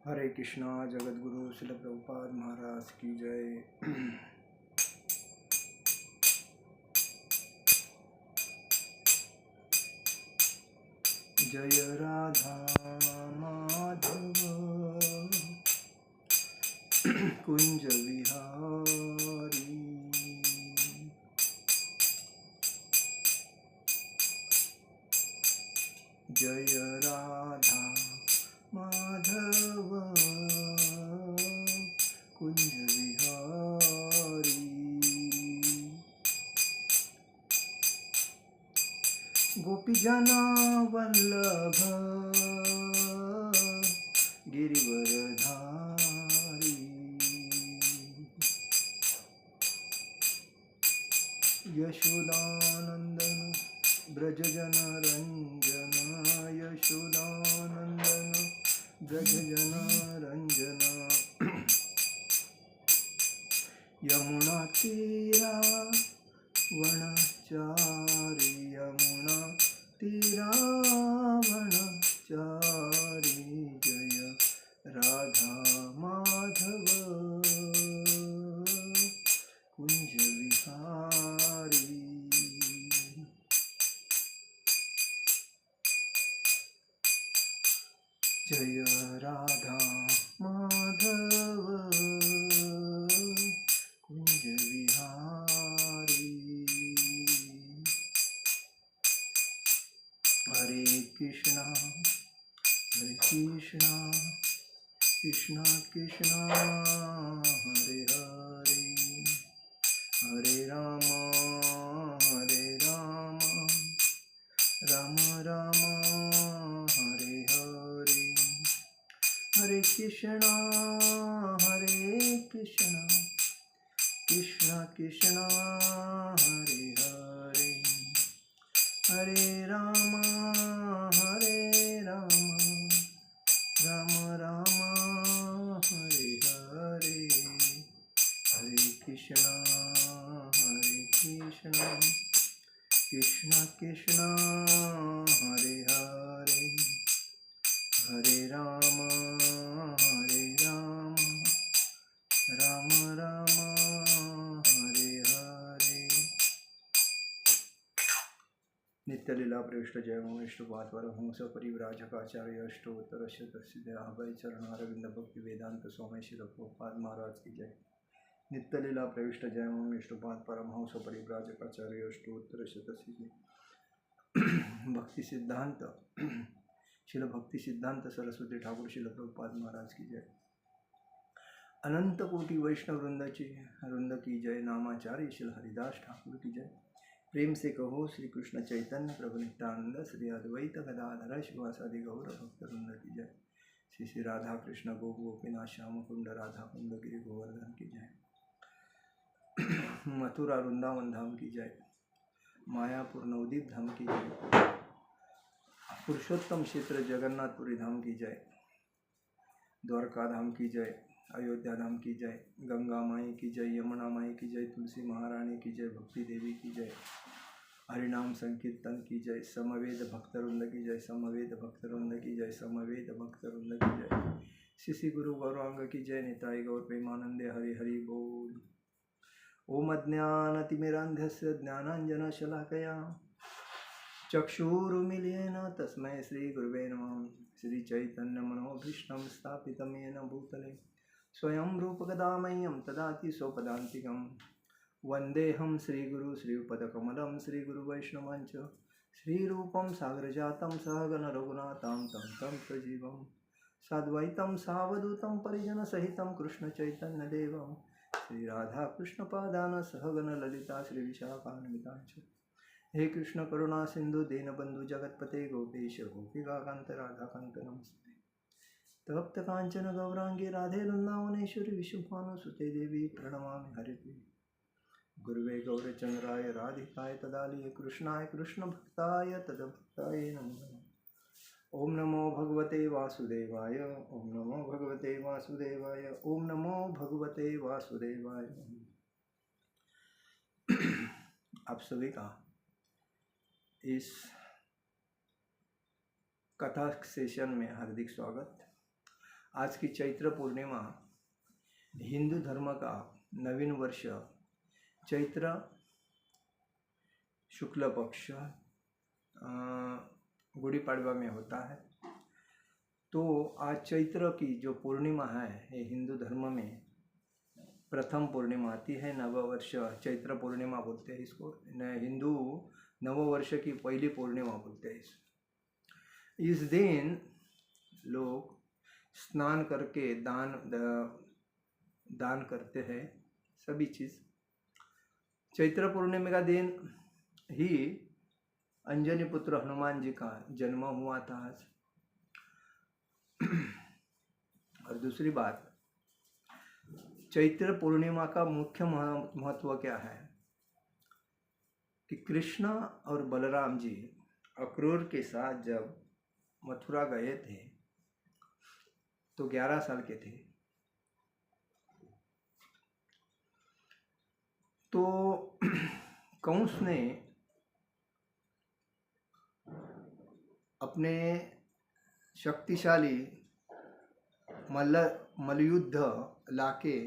हरे कृष्णा। जगत गुरु श्रील प्रभुपाद महाराज की जय। जय राधा माधव कुंज विहारी। जय राधा माधव कुंज विहारी। गोपीजना वल्लभ गिरिवरधारी। यशोदानंदन ब्रजजन रंजन। यशोदानंदन ब्रजजन रंजन। यमुना तीरा वनचारी। यमुना तीरा वनचारी। जय राधा माधव कुंज विहारी। जय राधा माधव कुंज विहारी। हरे कृष्णा कृष्णा कृष्णा हरे हरे। हरे राम राम राम हरे हरे। हरे कृष्णा कृष्णा कृष्णा हरे हरे। हरे राम राम राम हरे हरे। हरे कृष्णा कृष्णा कृष्णा हरे हरे। हरे राम राम राम हरे हरे। नित्य लीला प्रविष्ट जय विष्णुपाद परमहंस परिव्राजकाचार्य अष्टोत्तर शतसिद्धि अभय चरण अरविंद भक्ति वेदांत स्वामी श्री प्रभुपाद महाराज की जय। नित्य लीला प्रविष्ट जय विष्णुपाद परमहंस परिव्राजकाचार्य अष्टोत्तर शतसिद्धि भक्ति सिद्धांत शिल भक्ति सिद्धांत सरस्वती ठाकुर शिल प्रभुपाद महाराज की जय। अनंत कोटि वैष्णव वृंद की जय। नामाचार्य शिल हरिदास ठाकुर की जय। प्रेम से कहो श्री कृष्ण चैतन्य प्रभु नित्यानंद श्री अद्वैत गदाधर शिवासादि गौर भक्त वृंद की जय। श्री श्री राधा कृष्ण गोपीनाथ श्याम कुंड राधा कुंड गिरि गोवर्धन की जय। मथुरा वृंदावन धाम की जय। मायापुर नवदीप धाम की जय। पुरुषोत्तम क्षेत्र जगन्नाथपुरी धाम की जय। द्वारका धाम की जय। अयोध्या धाम की जय। गंगा माई की जय। यमुना माई की जय। तुलसी महारानी की जय। भक्ति देवी की जय। हरिनाम संकीर्तन की जय। समवेद भक्तवृंद की जय। समवेद भक्तवृंद की जय। समवेद भक्तवृंद की जय। श्री गुरु गौरांग की जय। निताई गौर प्रेमानंदे हरि हरि बोल। ओम अज्ञानतिमिरान्धस्य ज्ञानाञ्जनशलाकया चक्षुरुन्मीलितं तस्मै श्रीगुरुवे नमः। श्रीचैतन्यमनोभीष्टं स्थापितं येन भूतले स्वयं रूपकदा मह्यं ददाति स्वपदान्तिकं। वन्देऽहं श्रीगुरु श्रीयुतपदकमलं श्रीगुरुवैष्णवञ्च श्रीरूपं सागरजातं सहगण रघुनाथं तं सजीवं साद्वैतं सावधूतं परिजनसहितं कृष्णचैतन्यदेवं श्रीराधाकृष्णपादान सहगण ललिता श्रीविशाखान्वितांच। हे कृष्ण करुणा सिंधु दीनबंधु जगतपते गोपेश गोपिकांत राधाकांत नमस्ते। तप्त कांचन गौरांगी राधे वृंदावनेश्वरी विश्वभानुसुते देवी प्रणमामि हरिप्रिये। गुरुवे गौरचंद्राय राधिकाय तदालये कृष्णाय कृष्णभक्ताय तदभक्ताय नमो नमः। ओम नमो भगवते वासुदेवाय। ओम नमो भगवते वासुदेवाय। ओम नमो भगवते वासुदेवाय। आप सभी का इस कथा सेशन में हार्दिक स्वागत। आज की चैत्र पूर्णिमा हिंदू धर्म का नवीन वर्ष चैत्र शुक्ल पक्ष गुड़ी पड़वा में होता है। तो आज चैत्र की जो पूर्णिमा है ये हिंदू धर्म में प्रथम पूर्णिमा आती है। नववर्ष चैत्र पूर्णिमा बोलते हैं इसको, हिंदू नववर्ष की पहली पूर्णिमा बोलते हैं। इस दिन लोग स्नान करके दान करते हैं सभी चीज़। चैत्र पूर्णिमा का दिन ही अंजनी पुत्र हनुमान जी का जन्म हुआ था आज। और दूसरी बात, चैत्र पूर्णिमा का मुख्य महत्व क्या है कि कृष्ण और बलराम जी अक्रूर के साथ जब मथुरा गए थे तो 11 साल के थे। तो कंस ने अपने शक्तिशाली मल्लयुद्ध लाके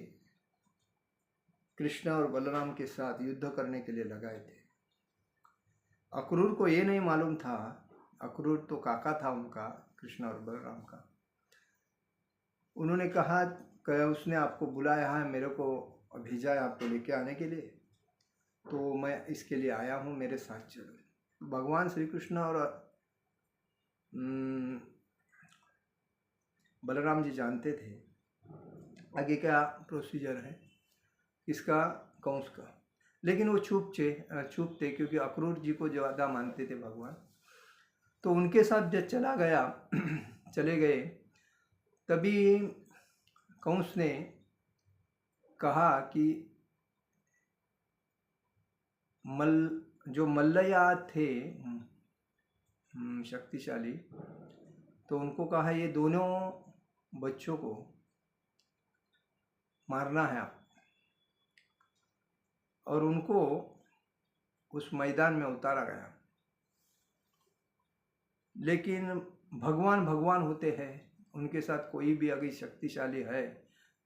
कृष्ण और बलराम के साथ युद्ध करने के लिए लगाए थे। अक्रूर को ये नहीं मालूम था, अक्रूर तो काका था उनका, कृष्ण और बलराम का। उन्होंने कहा कि उसने आपको बुलाया है, मेरे को भेजा है आपको लेके आने के लिए, तो मैं इसके लिए आया हूँ, मेरे साथ चलो। भगवान श्री कृष्ण और बलराम जी जानते थे आगे क्या प्रोसीजर है इसका, कंस का, लेकिन वो चुप थे क्योंकि अक्रूर जी को ज़्यादा मानते थे भगवान। तो उनके साथ जब चले गए तभी कंस ने कहा कि जो मल्लया थे शक्तिशाली, तो उनको कहा ये दोनों बच्चों को मारना है आप, और उनको उस मैदान में उतारा गया। लेकिन भगवान होते हैं, उनके साथ कोई भी अगर शक्तिशाली है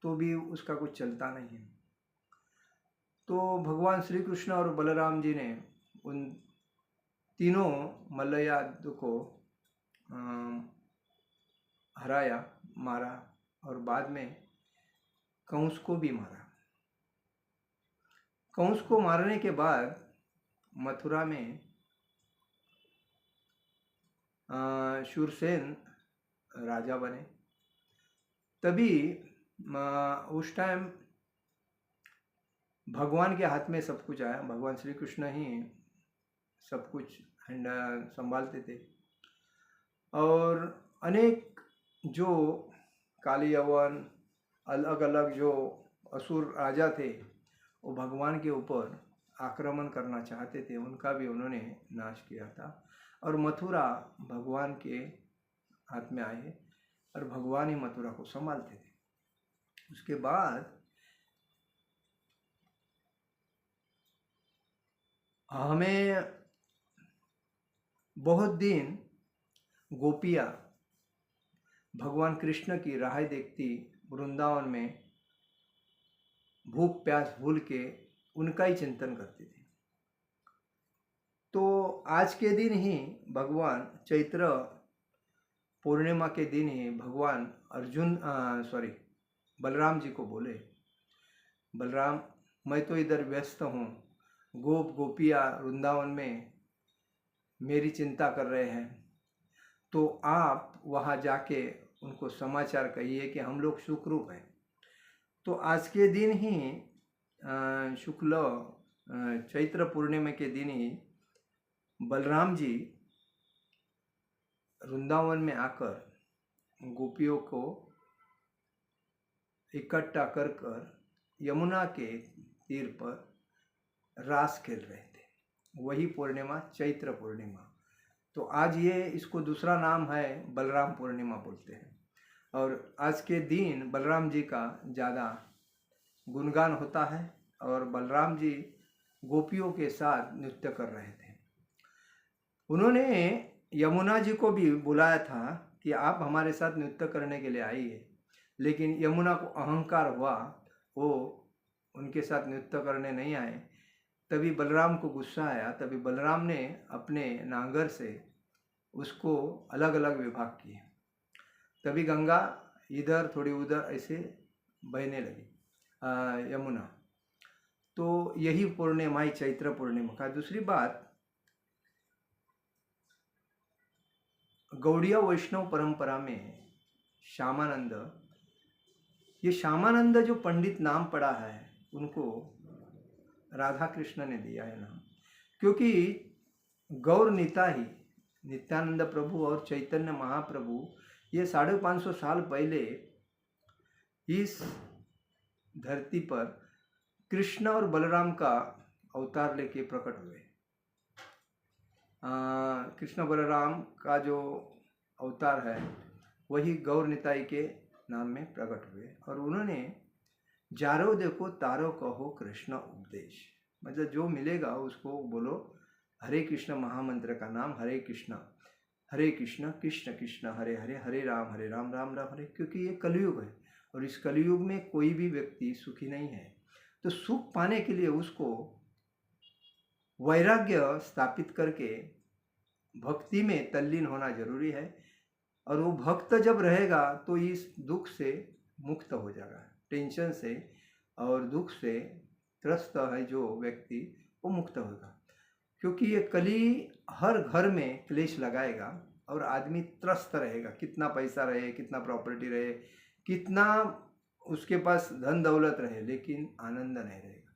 तो भी उसका कुछ चलता नहीं है। तो भगवान श्री कृष्ण और बलराम जी ने उन तीनों मल्लया को हराया, मारा, और बाद में कंस को भी मारा। कंस को मारने के बाद मथुरा में शूरसेन राजा बने। तभी उस टाइम भगवान के हाथ में सब कुछ आया, भगवान श्री कृष्ण ही सब कुछ संभालते थे। और अनेक जो काली यवन अलग अलग जो असुर राजा थे वो भगवान के ऊपर आक्रमण करना चाहते थे, उनका भी उन्होंने नाश किया था। और मथुरा भगवान के हाथ में आए और भगवान ही मथुरा को संभालते थे। उसके बाद हमें बहुत दिन गोपियाँ भगवान कृष्ण की राह देखती वृंदावन में, भूख प्यास भूल के उनका ही चिंतन करती थी। तो आज के दिन ही भगवान चैत्र पूर्णिमा के दिन ही भगवान बलराम जी को बोले, बलराम मैं तो इधर व्यस्त हूँ, गोपियाँ वृंदावन में मेरी चिंता कर रहे हैं, तो आप वहाँ जाके उनको समाचार कहिए कि हम लोग सुखरूप हैं। तो आज के दिन ही शुक्ल चैत्र पूर्णिमा के दिन ही बलराम जी वृंदावन में आकर गोपियों को इकट्ठा कर यमुना के तीर पर रास खेल रहे थे। वही पूर्णिमा चैत्र पूर्णिमा। तो आज ये इसको दूसरा नाम है बलराम पूर्णिमा बोलते हैं। और आज के दिन बलराम जी का ज़्यादा गुणगान होता है और बलराम जी गोपियों के साथ नृत्य कर रहे थे। उन्होंने यमुना जी को भी बुलाया था कि आप हमारे साथ नृत्य करने के लिए आइए, लेकिन यमुना को अहंकार हुआ, वो उनके साथ नृत्य करने नहीं आए। तभी बलराम को गुस्सा आया, तभी बलराम ने अपने नांगर से उसको अलग अलग विभाग किए। तभी गंगा इधर थोड़ी उधर ऐसे बहने लगी यमुना। तो यही पूर्णिमा ही चैत्र पूर्णिमा का। दूसरी बात, गौड़िया वैष्णव परंपरा में श्यामानंद, ये श्यामानंद जो पंडित नाम पड़ा है उनको राधा कृष्ण ने दिया है नाम, क्योंकि गौर निता ही नित्यानंद प्रभु और चैतन्य महाप्रभु ये 550 साल पहले इस धरती पर कृष्ण और बलराम का अवतार लेके प्रकट हुए। कृष्ण बलराम का जो अवतार है वही गौर निताई के नाम में प्रकट हुए, और उन्होंने जारो देखो तारो कहो कृष्ण उपदेश, मतलब जो मिलेगा उसको बोलो हरे कृष्ण महामंत्र का नाम हरे कृष्ण कृष्ण कृष्ण हरे हरे, हरे राम राम राम हरे। क्योंकि ये कलयुग है और इस कलयुग में कोई भी व्यक्ति सुखी नहीं है, तो सुख पाने के लिए उसको वैराग्य स्थापित करके भक्ति में तल्लीन होना जरूरी है। और वो भक्त जब रहेगा तो इस दुख से मुक्त हो जाएगा, टेंशन से और दुख से त्रस्त है जो व्यक्ति वो मुक्त होगा। क्योंकि ये कली हर घर में क्लेश लगाएगा और आदमी त्रस्त रहेगा, कितना पैसा रहे, कितना प्रॉपर्टी रहे, कितना उसके पास धन दौलत रहे, लेकिन आनंद नहीं रहेगा।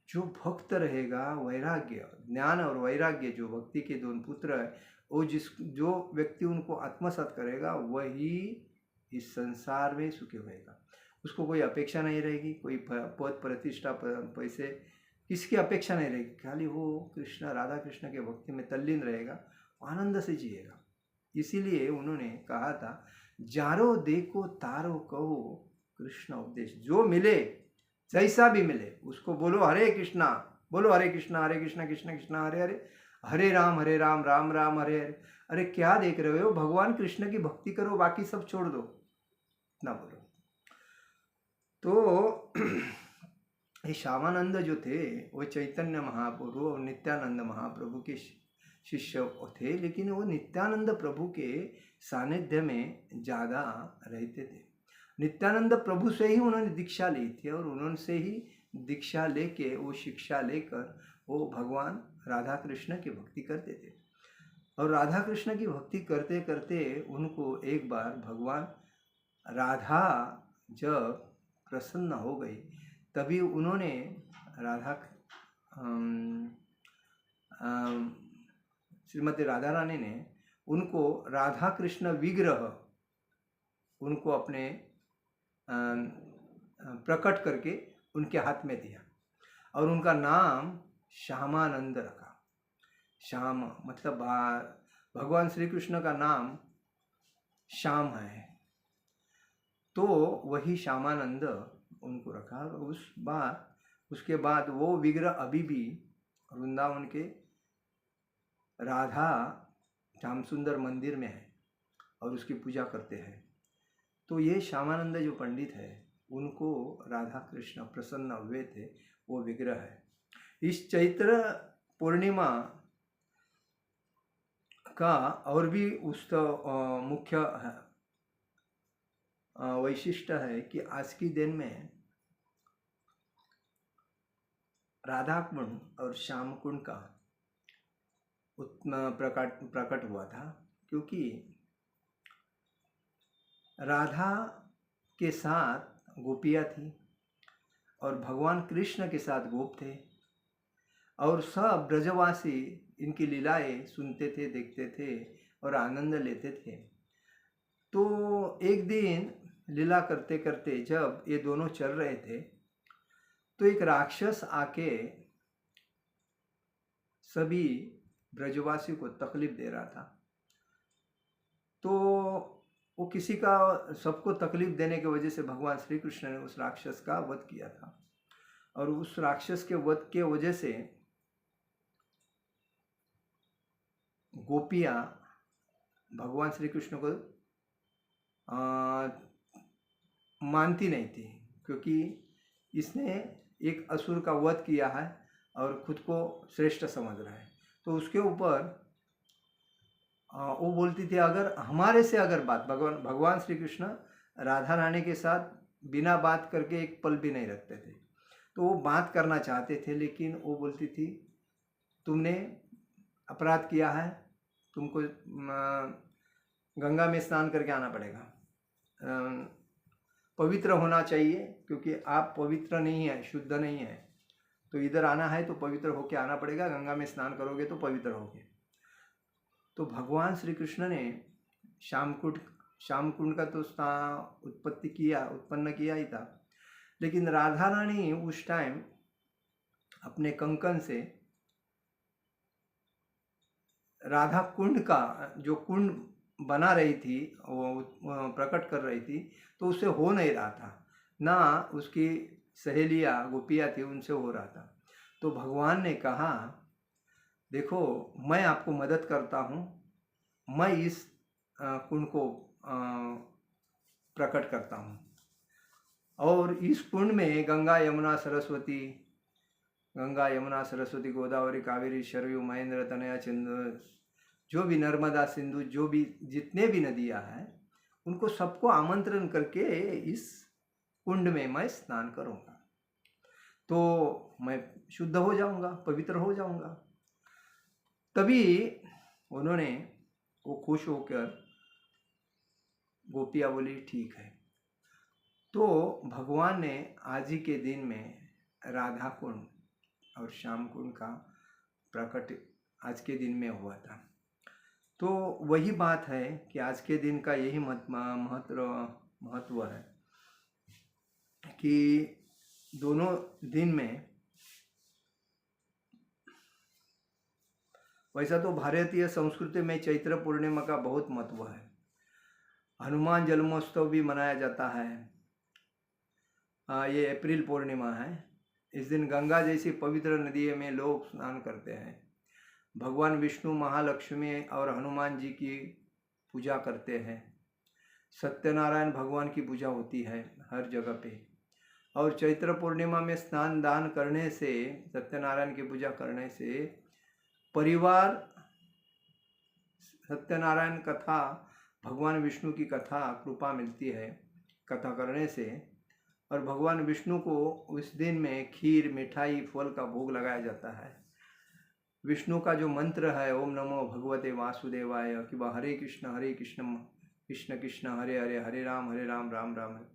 जो भक्त रहेगा, वैराग्य, ज्ञान और वैराग्य जो भक्ति के दोनों पुत्र है, वो जो व्यक्ति उनको आत्मसात करेगा वही इस संसार में सुखी होएगा। उसको कोई अपेक्षा नहीं रहेगी, कोई पद प्रतिष्ठा पैसे किसकी अपेक्षा नहीं रहेगी, खाली वो कृष्ण राधा कृष्ण के भक्ति में तल्लीन रहेगा, आनंद से जिएगा। इसीलिए उन्होंने कहा था जारो देखो तारो कहो कृष्ण उपदेश। जो मिले जैसा भी मिले उसको बोलो हरे कृष्णा, बोलो हरे कृष्णा कृष्ण कृष्ण हरे हरे, हरे राम राम राम हरे हरे। अरे क्या देख रहे हो, भगवान कृष्ण की भक्ति करो, बाकी सब छोड़ दो, इतना बोलो। तो ये श्यामानंद जो थे वो चैतन्य महाप्रभु और नित्यानंद महाप्रभु के शिष्य थे, लेकिन वो नित्यानंद प्रभु के सानिध्य में ज़्यादा रहते थे। नित्यानंद प्रभु से ही उन्होंने दीक्षा ली थी और उन्होंने ही दीक्षा लेके वो शिक्षा लेकर वो भगवान राधा कृष्ण की भक्ति करते थे। और राधा कृष्ण की भक्ति करते करते उनको एक बार भगवान राधा जब प्रसन्न हो गई, तभी उन्होंने राधा श्रीमती राधा रानी ने उनको राधा कृष्ण विग्रह उनको अपने प्रकट करके उनके हाथ में दिया और उनका नाम श्यामानंद रखा। श्याम मतलब भगवान श्री कृष्ण का नाम श्याम है, तो वही श्यामानंद उनको रखा। उसके बाद वो विग्रह अभी भी वृंदावन के राधा श्याम सुंदर मंदिर में है और उसकी पूजा करते हैं। तो ये श्यामानंद जो पंडित है उनको राधा कृष्ण प्रसन्न हुए थे, वो विग्रह है। इस चैत्र पूर्णिमा का और भी मुख्य वैशिष्ट्य है कि आज के दिन में राधा कुंड और श्याम कुंड का प्रकट हुआ था, क्योंकि राधा के साथ गोपियाँ थी और भगवान कृष्ण के साथ गोप थे और सब ब्रजवासी इनकी लीलाएं सुनते थे, देखते थे और आनंद लेते थे। तो एक दिन लीला करते करते जब ये दोनों चल रहे थे तो एक राक्षस आके सभी ब्रजवासी को तकलीफ दे रहा था। तो वो किसी का सबको तकलीफ देने की वजह से भगवान श्री कृष्ण ने उस राक्षस का वध किया था और उस राक्षस के वध के वजह से गोपियाँ भगवान श्री कृष्ण को मानती नहीं थी, क्योंकि इसने एक असुर का वध किया है और खुद को श्रेष्ठ समझ रहा है। तो उसके ऊपर वो बोलती थी, अगर हमारे से अगर बात, भगवान श्री कृष्ण राधा रानी के साथ बिना बात करके एक पल भी नहीं रखते थे। तो वो बात करना चाहते थे, लेकिन वो बोलती थी तुमने अपराध किया है, तुमको गंगा में स्नान करके आना पड़ेगा, पवित्र होना चाहिए, क्योंकि आप पवित्र नहीं है, शुद्ध नहीं है, तो इधर आना है तो पवित्र होके आना पड़ेगा, गंगा में स्नान करोगे तो पवित्र होगे। तो भगवान श्री कृष्ण ने श्याम कुंड का तो उत्पन्न किया ही था, लेकिन राधा रानी उस टाइम अपने कंकन से राधा कुंड का जो कुंड बना रही थी, वो प्रकट कर रही थी, तो उससे हो नहीं रहा था, ना उसकी सहेलियाँ गोपियाँ थी उनसे हो रहा था। तो भगवान ने कहा, देखो मैं आपको मदद करता हूँ, मैं इस कुंड को प्रकट करता हूँ, और इस कुंड में गंगा यमुना सरस्वती गोदावरी कावेरी सरयू महेंद्र तनया चंद्र, जो भी नर्मदा सिंधु, जो भी जितने भी नदियाँ हैं, उनको सबको आमंत्रण करके इस कुंड में मैं स्नान करूँगा, तो मैं शुद्ध हो जाऊँगा, पवित्र हो जाऊँगा। तभी उन्होंने वो खुश होकर गोपियाँ बोली ठीक है। तो भगवान ने आज ही के दिन में राधा कुंड और श्याम कुंड का प्रकट आज के दिन में हुआ था। तो वही बात है कि आज के दिन का यही महत्व है कि दोनों दिन में, वैसा तो भारतीय संस्कृति में चैत्र पूर्णिमा का बहुत महत्व है। हनुमान जन्मोत्सव भी मनाया जाता है। ये अप्रैल पूर्णिमा है। इस दिन गंगा जैसी पवित्र नदी में लोग स्नान करते हैं। भगवान विष्णु, महालक्ष्मी और हनुमान जी की पूजा करते हैं। सत्यनारायण भगवान की पूजा होती है हर जगह पे। और चैत्र पूर्णिमा में स्नान दान करने से, सत्यनारायण की पूजा करने से परिवार, सत्यनारायण कथा, भगवान विष्णु की कथा कृपा मिलती है कथा करने से। और भगवान विष्णु को उस दिन में खीर, मिठाई, फल का भोग लगाया जाता है। विष्णु का जो मंत्र है, ओम नमो भगवते वासुदेवाय, कि वह हरे कृष्ण कृष्ण कृष्ण हरे हरे, हरे राम राम राम है,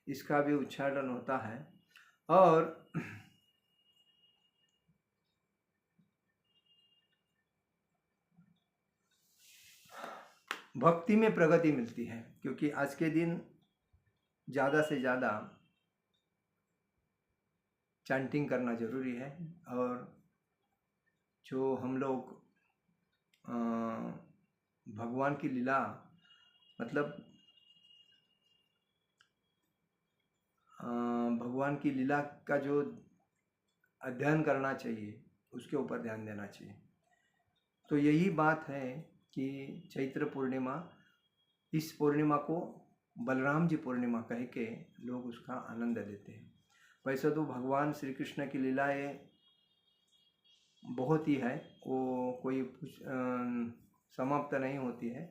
इसका भी उच्चारण होता है। और भक्ति में प्रगति मिलती है, क्योंकि आज के दिन ज़्यादा से ज़्यादा चैंटिंग करना जरूरी है। और जो हम लोग भगवान की लीला, मतलब भगवान की लीला का जो अध्ययन करना चाहिए, उसके ऊपर ध्यान देना चाहिए। तो यही बात है कि चैत्र पूर्णिमा, इस पूर्णिमा को बलराम जी पूर्णिमा कह के लोग उसका आनंद लेते हैं। वैसे तो भगवान श्री कृष्ण की लीलाएं बहुत ही है, वो कोई समाप्त नहीं होती है,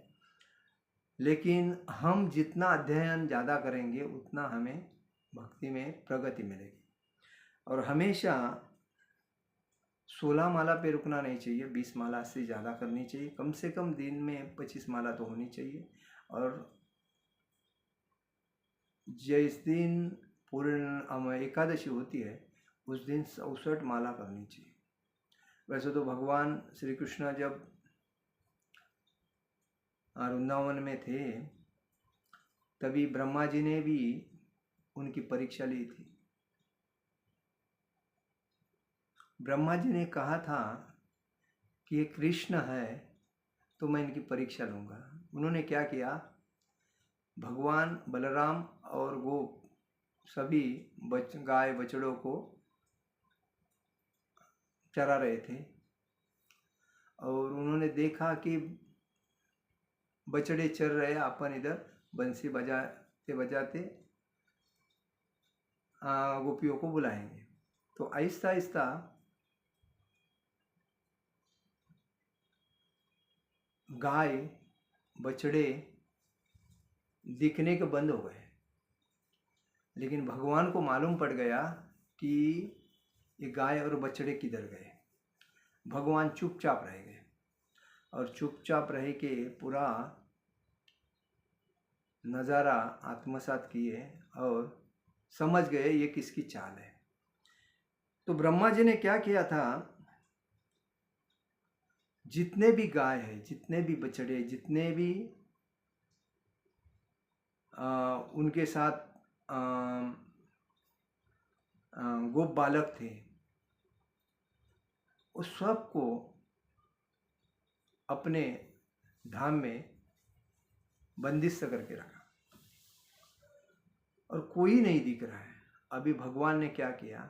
लेकिन हम जितना अध्ययन ज़्यादा करेंगे उतना हमें भक्ति में प्रगति मिलेगी। और हमेशा 16 माला पे रुकना नहीं चाहिए, 20 माला से ज़्यादा करनी चाहिए, कम से कम दिन में 25 माला तो होनी चाहिए। और जिस दिन पूर्ण एकादशी होती है उस दिन 64 माला करनी चाहिए। वैसे तो भगवान श्री कृष्ण जब वृंदावन में थे, तभी ब्रह्मा जी ने भी उनकी परीक्षा ली थी। ब्रह्मा जी ने कहा था कि ये कृष्ण है तो मैं इनकी परीक्षा लूँगा। उन्होंने क्या किया, भगवान बलराम और गोप सभी गाय बछड़ों को चरा रहे थे, और उन्होंने देखा कि बछड़े चर रहे, अपन इधर बंसी बजाते बजाते गोपियों को बुलाएंगे। तो आहिस्ता आहिस्ता गाय बछड़े दिखने के बंद हो गए, लेकिन भगवान को मालूम पड़ गया कि ये गाय और बछड़े किधर गए। भगवान चुपचाप रह गए और चुपचाप रह के पूरा नज़ारा आत्मसात किए और समझ गए ये किसकी चाल है। तो ब्रह्मा जी ने क्या किया था, जितने भी गाय है, जितने भी बछड़े, जितने भी उनके साथ गोप बालक थे, उस सब को अपने धाम में बंदिश करके रखा और कोई नहीं दिख रहा है। अभी भगवान ने क्या किया,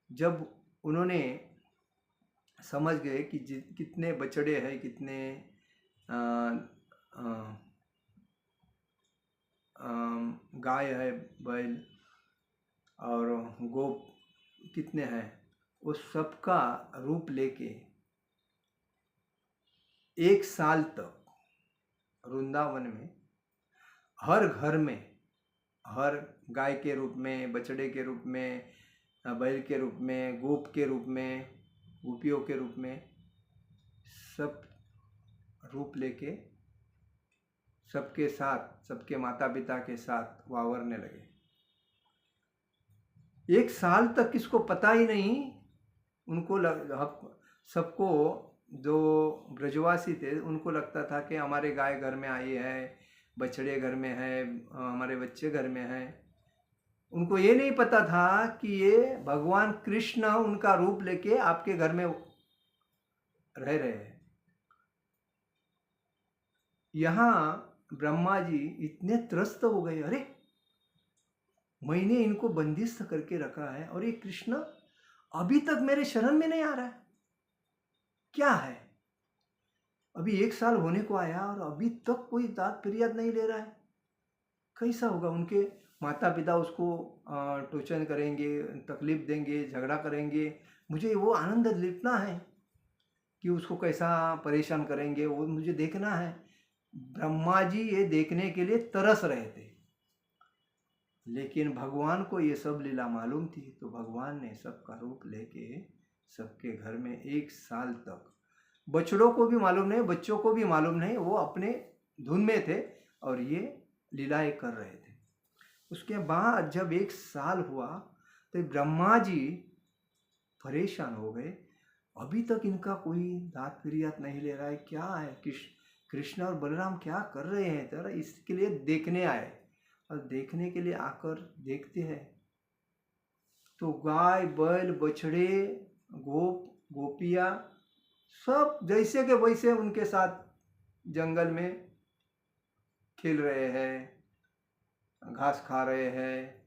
जब उन्होंने समझ गए कि कितने बछड़े हैं, कितने गाय है, बैल और गोप कितने हैं, उस सब का रूप लेके 1 साल तक वृंदावन में हर घर में, हर गाय के रूप में, बछड़े के रूप में, बैल के रूप में, गोप के रूप में, गोपियों के रूप में, सब रूप लेके सबके साथ, सबके माता पिता के साथ वावरने लगे। 1 साल तक किसको पता ही नहीं, उनको सबको, जो ब्रजवासी थे उनको लगता था कि हमारे गाय घर में आई है, बछड़े घर में है, हमारे बच्चे घर में हैं। उनको ये नहीं पता था कि ये भगवान कृष्ण उनका रूप लेके आपके घर में रह रहे हैं। यहाँ ब्रह्मा जी इतने त्रस्त हो गए, अरे मैंने इनको बंदिश करके रखा है और ये कृष्ण अभी तक मेरे शरण में नहीं आ रहा है, क्या है? अभी 1 साल होने को आया और अभी तक कोई दाद फरियाद नहीं ले रहा है, कैसा होगा? उनके माता पिता उसको टोचन करेंगे, तकलीफ देंगे, झगड़ा करेंगे, मुझे वो आनंद लेना है कि उसको कैसा परेशान करेंगे, वो मुझे देखना है। ब्रह्मा जी ये देखने के लिए तरस रहे थे, लेकिन भगवान को ये सब लीला मालूम थी, तो भगवान ने सबका रूप लेके सबके घर में 1 साल तक, बछड़ों को भी मालूम नहीं, बच्चों को भी मालूम नहीं, वो अपने धुन में थे और ये लीलाएं कर रहे थे। उसके बाद जब 1 साल हुआ तो ब्रह्मा जी परेशान हो गए, अभी तक इनका कोई दाद फरियाद नहीं ले रहा है, क्या है? कृष्ण और बलराम क्या कर रहे हैं? जरा इसके लिए देखने आए और देखने के लिए आकर देखते हैं तो गाय, बैल, बछड़े, गोप, गोपियाँ सब जैसे के वैसे उनके साथ जंगल में खेल रहे हैं, घास खा रहे हैं,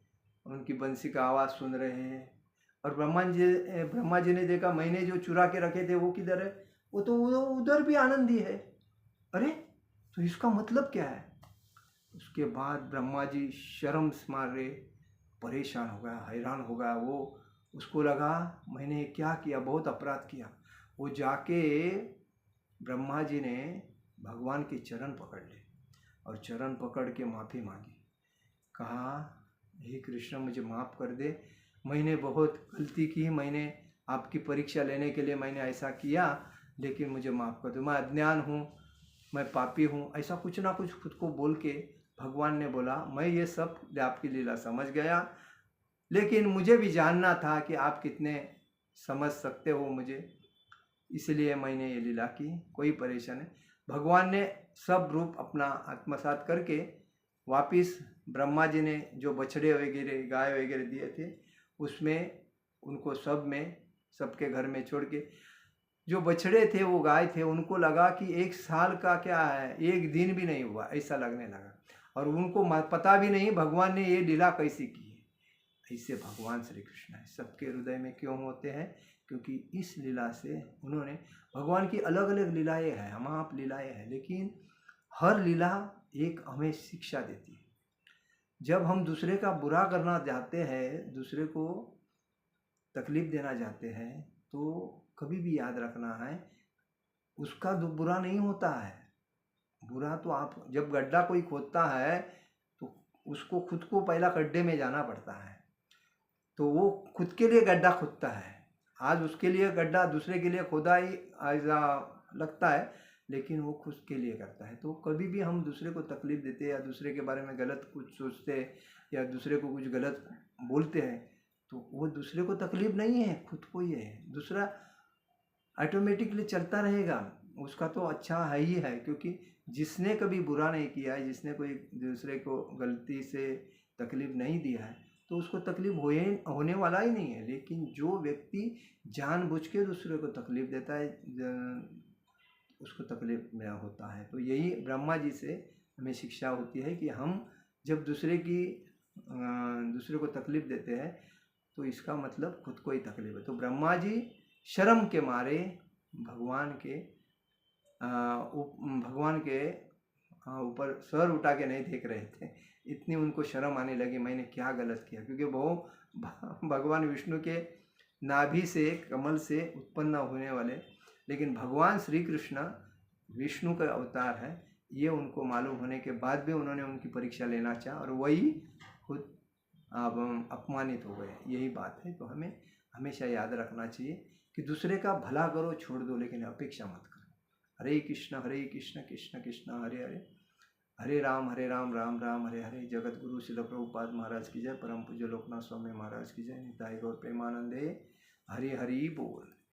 उनकी बंसी का आवाज़ सुन रहे हैं। और ब्रह्मा जी ने देखा, मैंने जो चुरा के रखे थे वो किधर है? वो तो उधर भी आनंदी है। अरे तो इसका मतलब क्या है? उसके बाद ब्रह्मा जी शर्म मारे परेशान हो गया, हैरान हो गया। वो उसको लगा मैंने क्या किया, बहुत अपराध किया। वो जाके ब्रह्मा जी ने भगवान के चरण पकड़ लिए और चरण पकड़ के माफ़ी मांगी। कहा, हे कृष्ण मुझे माफ़ कर दे, मैंने बहुत गलती की, मैंने आपकी परीक्षा लेने के लिए मैंने ऐसा किया, लेकिन मुझे माफ़ कर दो, मैं अज्ञान हूँ, मैं पापी हूँ। ऐसा कुछ ना कुछ खुद को बोल के भगवान ने बोला, मैं ये सब आपकी लीला समझ गया, लेकिन मुझे भी जानना था कि आप कितने समझ सकते हो मुझे, इसलिए मैंने ये लीला की, कोई परेशानी। भगवान ने सब रूप अपना आत्मसात करके वापिस ब्रह्मा जी ने जो बछड़े वगैरह, गाय वगैरह दिए थे, उसमें उनको सब में, सबके घर में छोड़ के, जो बछड़े थे वो गाय थे, उनको लगा कि 1 साल का क्या है, 1 दिन भी नहीं हुआ, ऐसा लगने लगा। और उनको पता भी नहीं भगवान ने ये लीला कैसी की है। ऐसे भगवान श्री कृष्ण है, सबके हृदय में क्यों होते हैं? क्योंकि इस लीला से उन्होंने, भगवान की अलग अलग लीलाएँ हैं, हम लीलाएँ हैं, लेकिन हर लीला एक हमें शिक्षा देती है। जब हम दूसरे का बुरा करना चाहते हैं, दूसरे को तकलीफ देना चाहते हैं, तो कभी भी याद रखना है उसका बुरा नहीं होता है। बुरा तो आप जब गड्ढा कोई खोदता है तो उसको खुद को पहला गड्ढे में जाना पड़ता है, तो वो खुद के लिए गड्ढा खोदता है। आज उसके लिए गड्ढा दूसरे के लिए खोदा ही ऐसा लगता है, लेकिन वो खुद के लिए करता है। तो कभी भी हम दूसरे को तकलीफ देते हैं या दूसरे के बारे में गलत कुछ सोचते हैं या दूसरे को कुछ गलत बोलते हैं, तो वो दूसरे को तकलीफ नहीं है, खुद को ही है। दूसरा ऑटोमेटिकली चलता रहेगा, उसका तो अच्छा है ही है, क्योंकि जिसने कभी बुरा नहीं किया है, जिसने कोई दूसरे को गलती से तकलीफ नहीं दिया है, तो उसको तकलीफ होने वाला ही नहीं है। लेकिन जो व्यक्ति जानबूझ के दूसरे को तकलीफ देता है, उसको तकलीफ में होता है। तो यही ब्रह्मा जी से हमें शिक्षा होती है कि हम जब दूसरे को तकलीफ देते हैं तो इसका मतलब खुद को ही तकलीफ है। तो ब्रह्मा जी शर्म के मारे भगवान के ऊपर सर उठा के नहीं देख रहे थे। इतनी उनको शर्म आने लगी, मैंने क्या गलत किया, क्योंकि वो भगवान विष्णु के नाभि से, कमल से उत्पन्न होने वाले, लेकिन भगवान श्री कृष्ण विष्णु का अवतार है, ये उनको मालूम होने के बाद भी उन्होंने उनकी परीक्षा लेना चाहा और वही खुद अपमानित हो गए। यही बात है। तो हमें हमेशा याद रखना चाहिए कि दूसरे का भला करो, छोड़ दो, लेकिन अपेक्षा मत करो। हरे कृष्ण कृष्ण कृष्ण हरे हरे, हरे राम राम राम हरे हरे। जगत गुरु शिल प्रभुपाद महाराज की जय। परम पूज्य लोकनाथ स्वामी महाराज की जय। निताई गौर प्रेमानंदे। हरि हरि बोल।